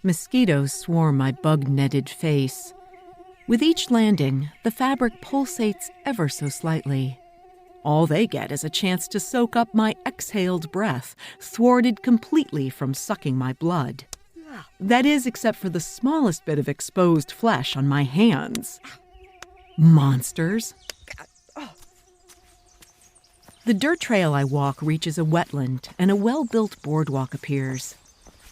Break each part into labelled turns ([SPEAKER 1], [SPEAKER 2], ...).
[SPEAKER 1] Mosquitoes swarm my bug-netted face. With each landing, the fabric pulsates ever so slightly. All they get is a chance to soak up my exhaled breath, thwarted completely from sucking my blood. That is, except for the smallest bit of exposed flesh on my hands. Monsters. The dirt trail I walk reaches a wetland, and a well-built boardwalk appears.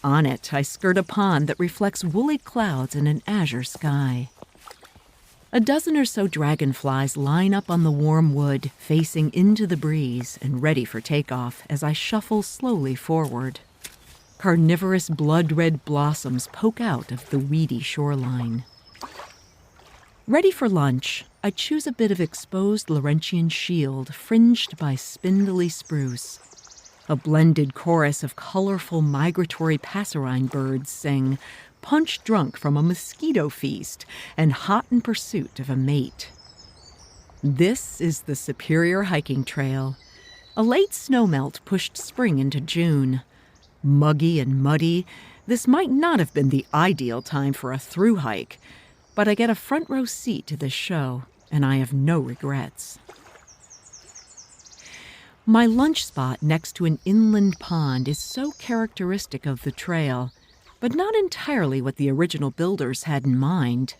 [SPEAKER 1] On it, I skirt a pond that reflects woolly clouds in an azure sky. A dozen or so dragonflies line up on the warm wood, facing into the breeze and ready for takeoff as I shuffle slowly forward. Carnivorous blood-red blossoms poke out of the weedy shoreline. Ready for lunch, I choose a bit of exposed Laurentian shield fringed by spindly spruce. A blended chorus of colorful migratory passerine birds sing, punch-drunk from a mosquito feast and hot in pursuit of a mate. This is the Superior Hiking Trail. A late snowmelt pushed spring into June. Muggy and muddy, this might not have been the ideal time for a thru-hike, but I get a front-row seat to this show, and I have no regrets. My lunch spot next to an inland pond is so characteristic of the trail, but not entirely what the original builders had in mind.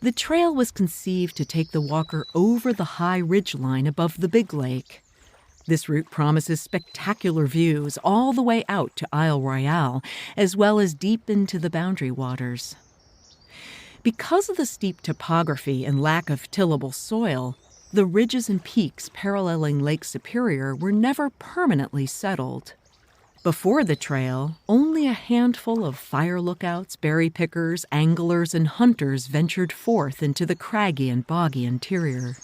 [SPEAKER 1] The trail was conceived to take the walker over the high ridgeline above the big lake. This route promises spectacular views all the way out to Isle Royale, as well as deep into the Boundary Waters. Because of the steep topography and lack of tillable soil, the ridges and peaks paralleling Lake Superior were never permanently settled. Before the trail, only a handful of fire lookouts, berry pickers, anglers, and hunters ventured forth into the craggy and boggy interior.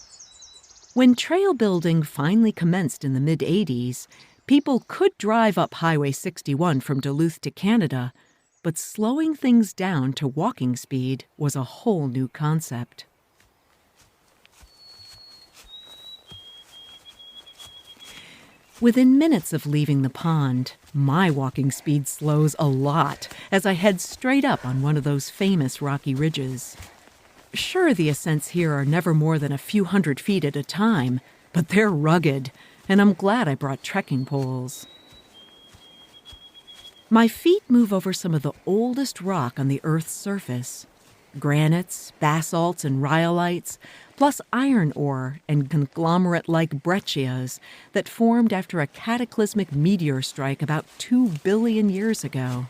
[SPEAKER 1] When trail building finally commenced in the mid-'80s, people could drive up Highway 61 from Duluth to Canada, but slowing things down to walking speed was a whole new concept. Within minutes of leaving the pond, my walking speed slows a lot as I head straight up on one of those famous rocky ridges. Sure, the ascents here are never more than a few hundred feet at a time, but they're rugged, and I'm glad I brought trekking poles. My feet move over some of the oldest rock on the Earth's surface. Granites, basalts, and rhyolites, plus iron ore and conglomerate-like breccias that formed after a cataclysmic meteor strike about 2 billion years ago.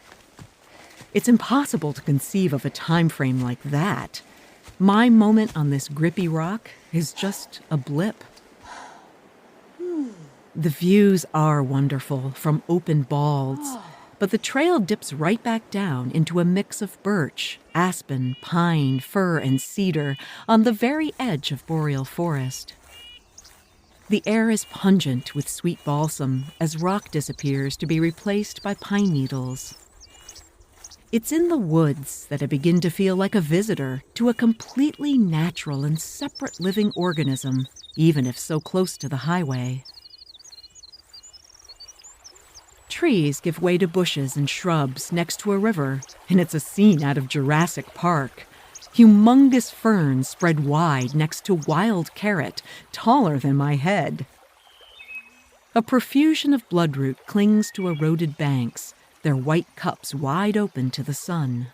[SPEAKER 1] It's impossible to conceive of a time frame like that. My moment on this grippy rock is just a blip. The views are wonderful from open balds, but the trail dips right back down into a mix of birch, aspen, pine, fir, and cedar on the very edge of boreal forest. The air is pungent with sweet balsam as rock disappears to be replaced by pine needles. It's in the woods that I begin to feel like a visitor to a completely natural and separate living organism, even if so close to the highway. Trees give way to bushes and shrubs next to a river, and it's a scene out of Jurassic Park. Humongous ferns spread wide next to wild carrot, taller than my head. A profusion of bloodroot clings to eroded banks, their white cups wide open to the sun.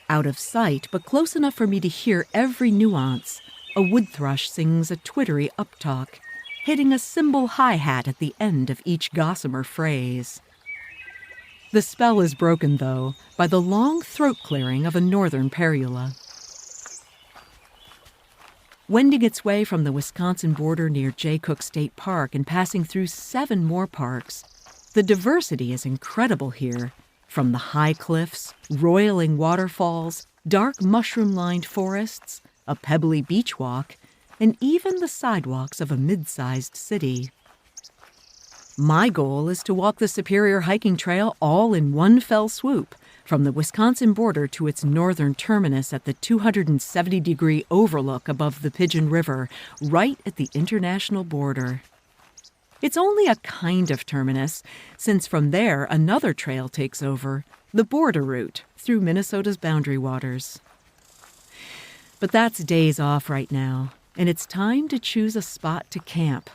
[SPEAKER 1] Out of sight, but close enough for me to hear every nuance, a wood thrush sings a twittery uptalk, hitting a cymbal hi-hat at the end of each gossamer phrase. The spell is broken, though, by the long throat clearing of a northern parula. Wending its way from the Wisconsin border near Jay Cook State Park and passing through 7 more parks, the diversity is incredible here, from the high cliffs, roiling waterfalls, dark mushroom-lined forests, a pebbly beach walk, and even the sidewalks of a mid-sized city. My goal is to walk the Superior Hiking Trail all in one fell swoop, from the Wisconsin border to its northern terminus at the 270-degree overlook above the Pigeon River, right at the international border. It's only a kind of terminus, since from there another trail takes over, the border route through Minnesota's boundary waters. But that's days off right now, and it's time to choose a spot to camp,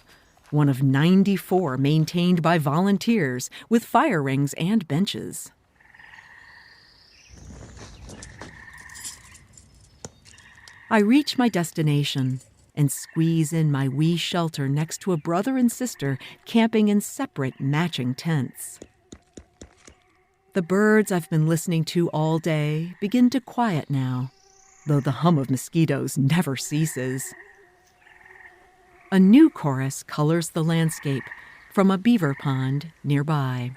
[SPEAKER 1] one of 94 maintained by volunteers with fire rings and benches. I reach my destination and squeeze in my wee shelter next to a brother and sister camping in separate matching tents. The birds I've been listening to all day begin to quiet now, though the hum of mosquitoes never ceases. A new chorus colors the landscape from a beaver pond nearby.